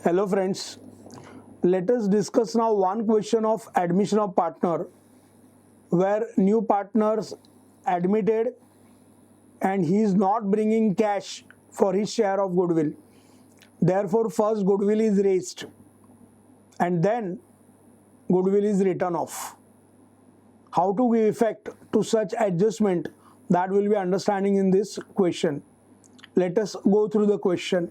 Hello friends, let us discuss now one question of admission of partner where new partners admitted and he is not bringing cash for his share of goodwill. Therefore first goodwill is raised and then goodwill is written off. How to give effect to such adjustment, that will be understanding in this question. Let us go through the question.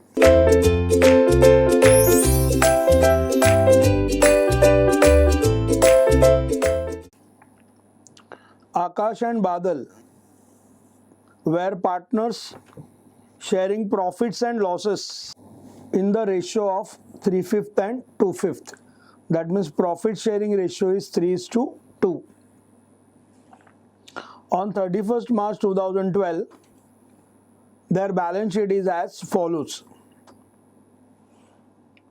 Akash and Badal were partners sharing profits and losses in the ratio of 3/5 and 2/5. That means profit sharing ratio is 3:2. On 31st March 2012, their balance sheet is as follows.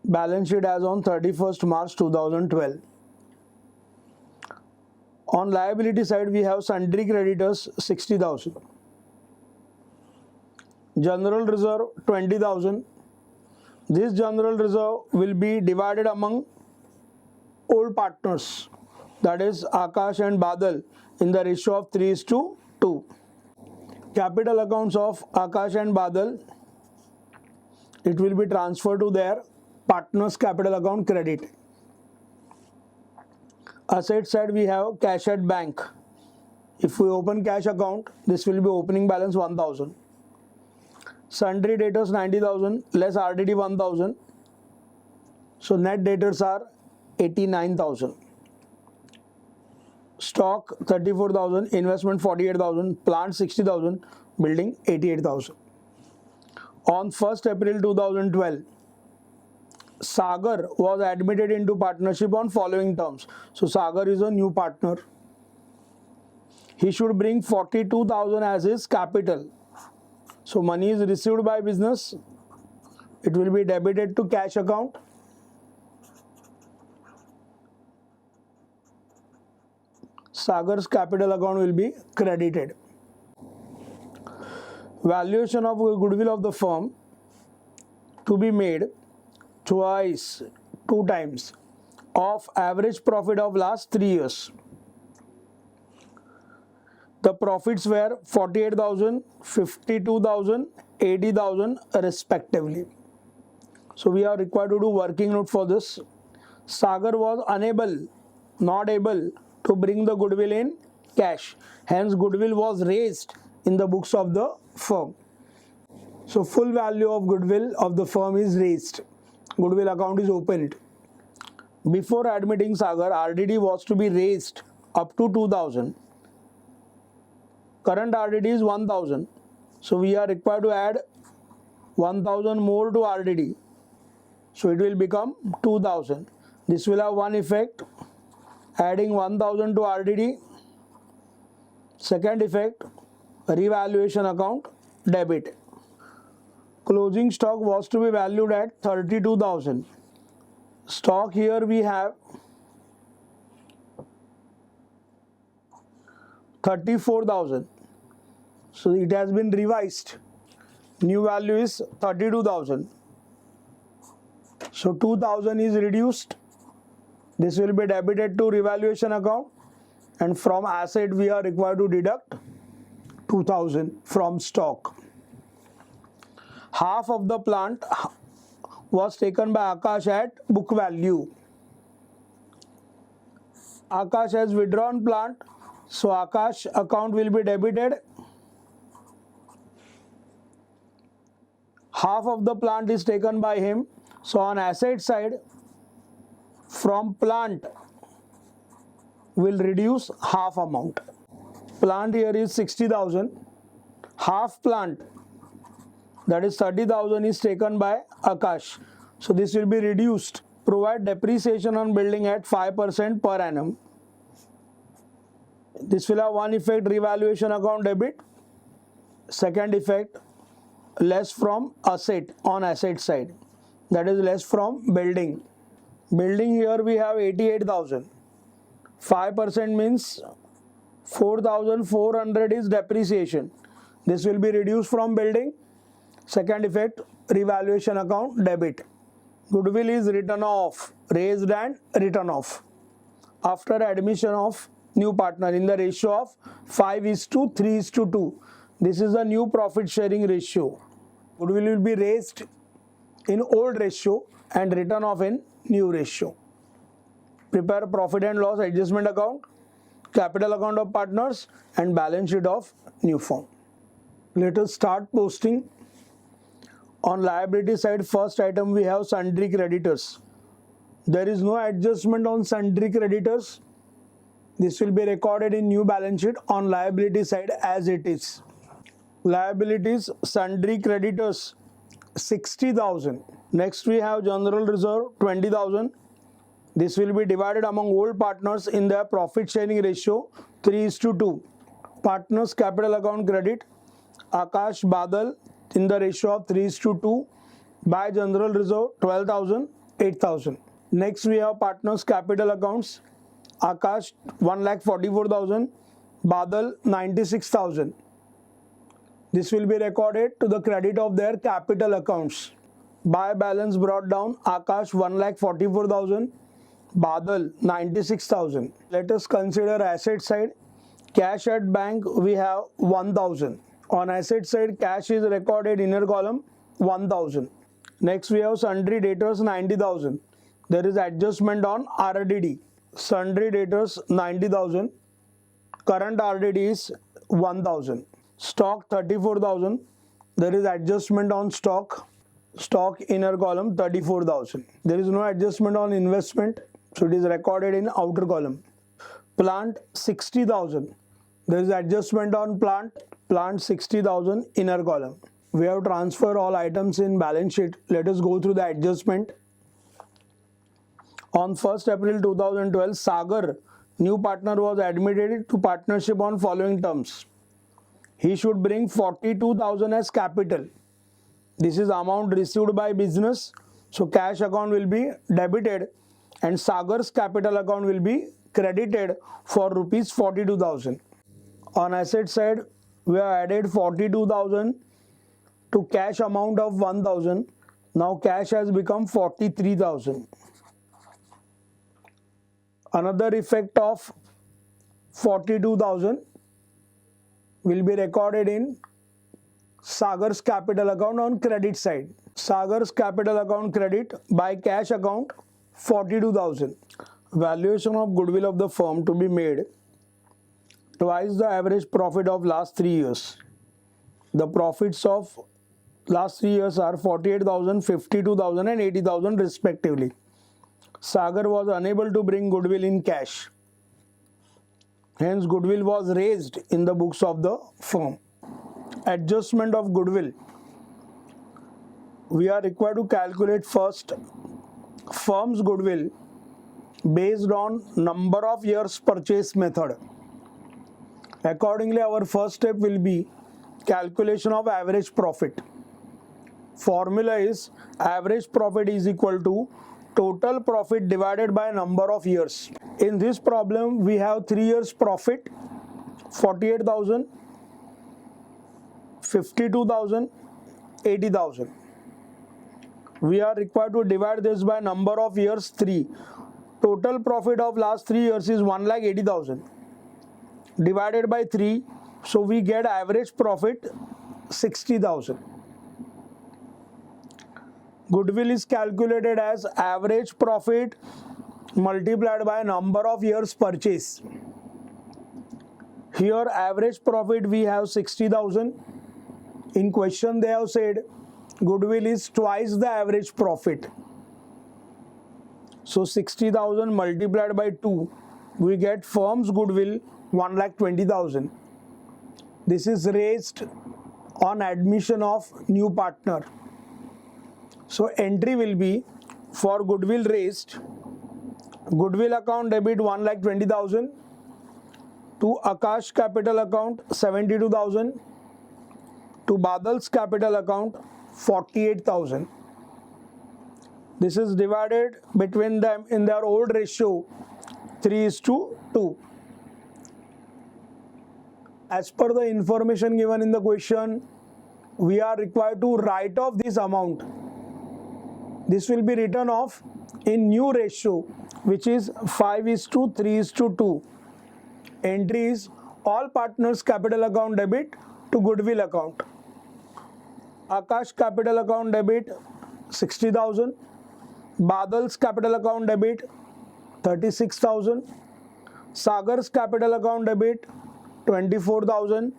Balance sheet as on 31st March 2012. On liability side, we have sundry creditors 60,000. General reserve 20,000. This general reserve will be divided among old partners, that is Akash and Badal, in the ratio of 3:2. Capital accounts of Akash and Badal, it will be transferred to their partners capital account credit. Asset side, we have cash at bank. If we open cash account, this will be opening balance 1,000. Sundry debtors 90,000 less RDD 1,000. So net debtors are 89,000. Stock 34,000, investment 48,000, plant 60,000, building 88,000. On 1st April 2012, Sagar was admitted into partnership on following terms. So Sagar is a new partner. He should bring 42,000 as his capital. So money is received by business. It will be debited to cash account. Sagar's capital account will be credited. Valuation of goodwill of the firm to be made two times of average profit of last 3 years. The profits were 48,000, 52,000, 80,000 respectively. So we are required to do working note for this. Sagar was not able to bring the goodwill in cash. Hence goodwill was raised in the books of the firm. So full value of goodwill of the firm is raised. Goodwill account is opened. Before admitting Sagar, RDD was to be raised up to 2,000. Current RDD is 1,000. So we are required to add 1,000 more to RDD. So it will become 2,000. This will have one effect. Adding 1,000 to RDD. Second effect, revaluation account debit. Closing stock was to be valued at 32,000. Stock here we have 34,000. So it has been revised. New value is 32,000. So 2,000 is reduced. This will be debited to revaluation account, and from asset we are required to deduct 2,000 from stock. Half of the plant was taken by Akash at book value. Akash has withdrawn plant, so Akash account will be debited. Half of the plant is taken by him, so on asset side, from plant will reduce half amount. Plant here is 60,000. Half plant, that is 30,000, is taken by Akash. So this will be reduced. Provide depreciation on building at 5% per annum. This will have one effect, revaluation account debit. Second effect, less from asset on asset side. That is less from building. Building here we have 88,000. 5% means 4,400 is depreciation. This will be reduced from building. Second effect, revaluation account debit. Goodwill is written off, raised and written off after admission of new partner in the ratio of 5:3:2. This is the new profit sharing ratio. Goodwill will be raised in old ratio and written off in new ratio. Prepare profit and loss adjustment account, capital account of partners and balance sheet of new firm. Let us start posting. On liability side, first item we have sundry creditors. There is no adjustment on sundry creditors. This will be recorded in new balance sheet on liability side as it is. Liabilities, sundry creditors 60,000. Next we have general reserve 20,000. This will be divided among old partners in their profit sharing ratio 3:2. Partners capital account credit Akash Badal in the ratio of 3:2 by general reserve 12,000, 8,000. Next we have partners capital accounts Akash 1,44,000, Badal 96,000. This will be recorded to the credit of their capital accounts. By balance brought down Akash 1,44,000, Badal 96,000. Let us consider asset side. Cash at bank we have 1,000. On asset side, cash is recorded inner column 1,000. Next we have sundry debtors 90,000. There is adjustment on RDD. Sundry debtors 90,000. Current RDD is 1,000. Stock 34,000. There is adjustment on stock. Stock inner column 34,000. There is no adjustment on investment, so it is recorded in outer column. Plant 60,000. There is adjustment on plant. Plant 60,000 inner column. We have transferred all items in balance sheet. Let us go through the adjustment. On 1st April 2012, Sagar, new partner, was admitted to partnership on following terms. He should bring 42,000 as capital. This is amount received by business, so cash account will be debited and Sagar's capital account will be credited for rupees 42,000. On asset side, we have added 42,000 to cash amount of 1,000. Now cash has become 43,000. Another effect of 42,000 will be recorded in Sagar's capital account on credit side. Sagar's capital account credit by cash account 42,000. Valuation of goodwill of the firm to be made twice the average profit of last 3 years. The profits of last 3 years are 48,000, 52,000 and 80,000 respectively. Sagar was unable to bring goodwill in cash. Hence goodwill was raised in the books of the firm. Adjustment of goodwill. We are required to calculate first firm's goodwill based on number of years purchase method. Accordingly, our first step will be calculation of average profit. Formula is average profit is equal to total profit divided by number of years. In this problem, we have 3 years profit 48,000, 52,000, 80,000. We are required to divide this by number of years 3. Total profit of last 3 years is 1,80,000 divided by 3, so we get average profit 60,000. Goodwill is calculated as average profit multiplied by number of years purchase. Here average profit we have 60,000. In question they have said goodwill is twice the average profit. So 60,000 multiplied by 2, we get firm's goodwill 1,20,000. This is raised on admission of new partner. So entry will be for goodwill raised, goodwill account debit 1,20,000 to Akash capital account 72,000 to Badal's capital account 48,000. This is divided between them in their old ratio 3:2. As per the information given in the question, we are required to write off this amount. This will be written off in new ratio, which is 5:3:2. Entry is all partners capital account debit to goodwill account. Akash capital account debit 60,000. Badal's capital account debit 36,000. Sagar's capital account debit 24,000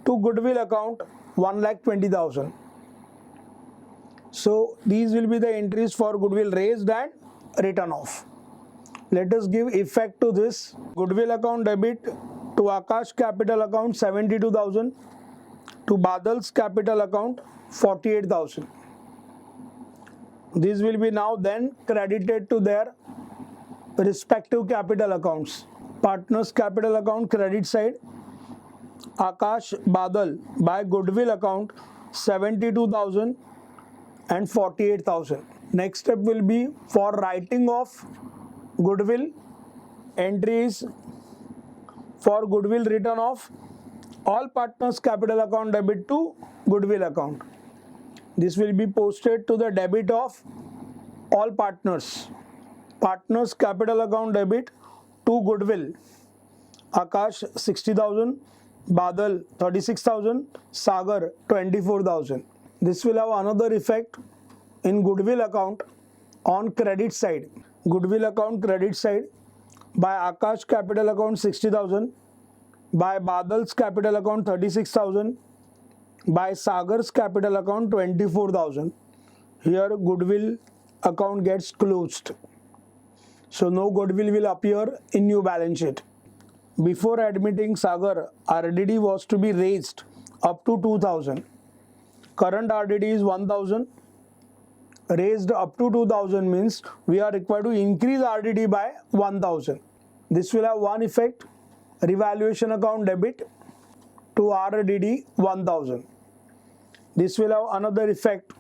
to goodwill account 1,20,000. So these will be the entries for goodwill raised and written off. Let us give effect to this. Goodwill account debit to Akash capital account 72,000, to Badal's capital account 48,000. These will be now then credited to their respective capital accounts. Partners capital account credit side, Akash Badal by goodwill account 72,000 and 48,000. Next step will be for writing off goodwill. Entries for goodwill written off, all partners capital account debit to goodwill account. This will be posted to the debit of all partners. Partners capital account debit to goodwill. Akash 60,000, Badal 36,000, Sagar 24,000. This will have another effect in goodwill account on credit side. Goodwill account credit side, by Akash capital account 60,000, by Badal's capital account 36,000, by Sagar's capital account 24,000. Here goodwill account gets closed. So no goodwill will appear in new balance sheet. Before admitting Sagar, RDD was to be raised up to 2,000. Current RDD is 1,000. Raised up to 2,000 means we are required to increase RDD by 1,000. This will have one effect, revaluation account debit to RDD 1,000. This will have another effect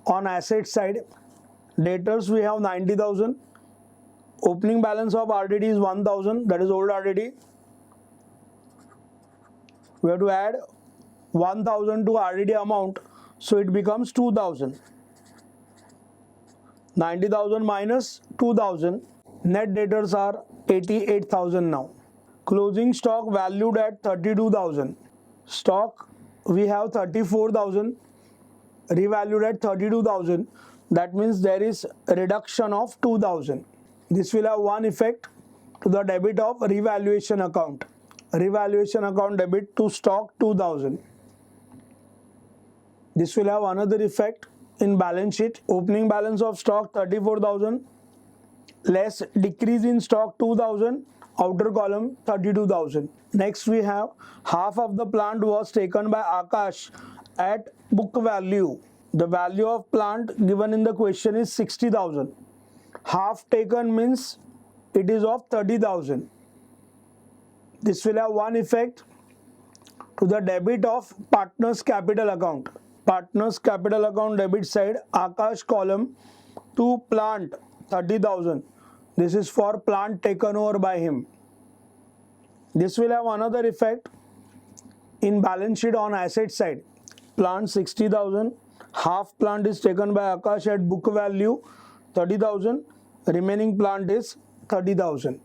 on asset side. Debtors we have 90,000. Opening balance of RDD is 1,000, that is old RDD. We have to add 1,000 to RDD amount, so it becomes 2,000. 90,000 minus 2,000, net debtors are 88,000 now. Closing stock valued at 32,000. Stock we have 34,000, revalued at 32,000. That means there is a reduction of 2,000. This will have one effect to the debit of revaluation account. Revaluation account debit to stock 2,000. This will have another effect in balance sheet. Opening balance of stock 34,000 less decrease in stock 2,000, outer column 32,000. Next we have half of the plant was taken by Akash at book value. The value of plant given in the question is 60,000. Half taken means it is of 30,000. This will have one effect to the debit of partners capital account. Partners capital account debit side, Akash column to plant 30,000. This is for plant taken over by him. This will have another effect in balance sheet on asset side. Plant 60,000. Half plant is taken by Akash at book value 30,000. Remaining plant is 30,000.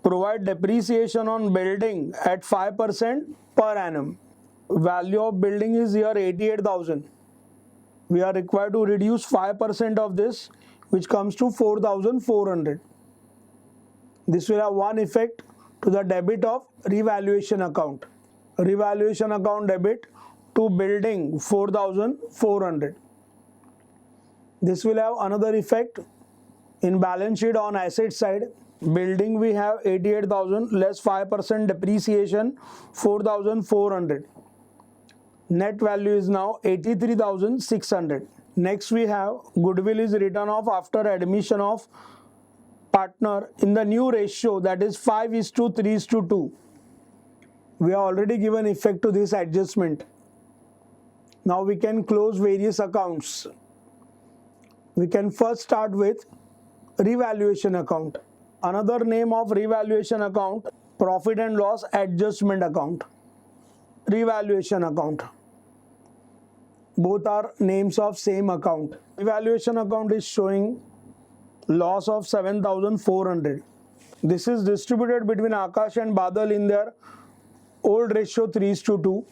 Provide depreciation on building at 5% per annum. Value of building is here 88,000. We are required to reduce 5% of this, which comes to 4,400. This will have one effect to the debit of revaluation account. Revaluation account debit to building 4,400. This will have another effect in balance sheet on asset side. Building we have 88,000 less 5% depreciation 4,400. Net value is now 83,600. Next we have goodwill is written off after admission of partner in the new ratio, that is 5:3:2. We have already given effect to this adjustment. Now we can close various accounts. We can first start with revaluation account. Another name of revaluation account, profit and loss adjustment account. Revaluation account. both are names of same account. Evaluation account is showing loss of 7,400. This is distributed between Akash and Badal in their old ratio 3:2.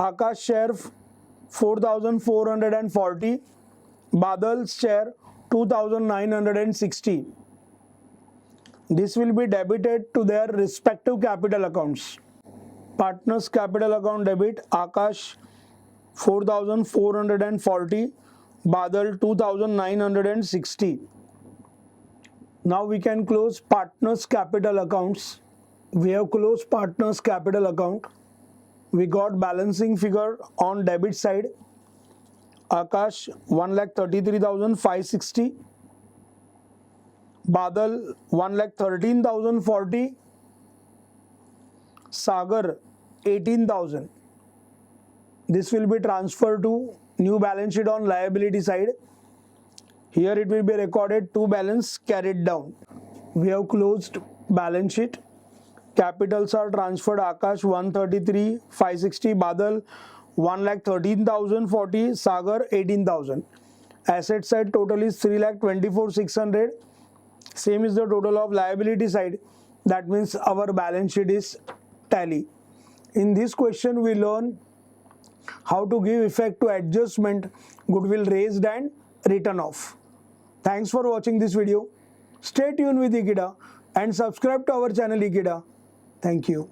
Akash share 4,440, Badal's share 2,960. This will be debited to their respective capital accounts. Partners capital account debit, Akash 4,440, Badal 2,960. Now we can close partners capital accounts. We have closed partners capital account. We got balancing figure on debit side. Akash 1,33,560, Badal 1,13,040, Sagar 18,000. This will be transferred to new balance sheet on liability side. Here it will be recorded to balance carried down. We have closed balance sheet. Capitals are transferred. Akash 133,560, Badal 1,13,040, Sagar 18,000. Asset side total is 3,24,600. Same is the total of liability side. That means our balance sheet is tally. In this question we learn how to give effect to adjustment, goodwill raised and written off. Thanks for watching this video. Stay tuned with Ekeeda and subscribe to our channel Ekeeda. Thank you.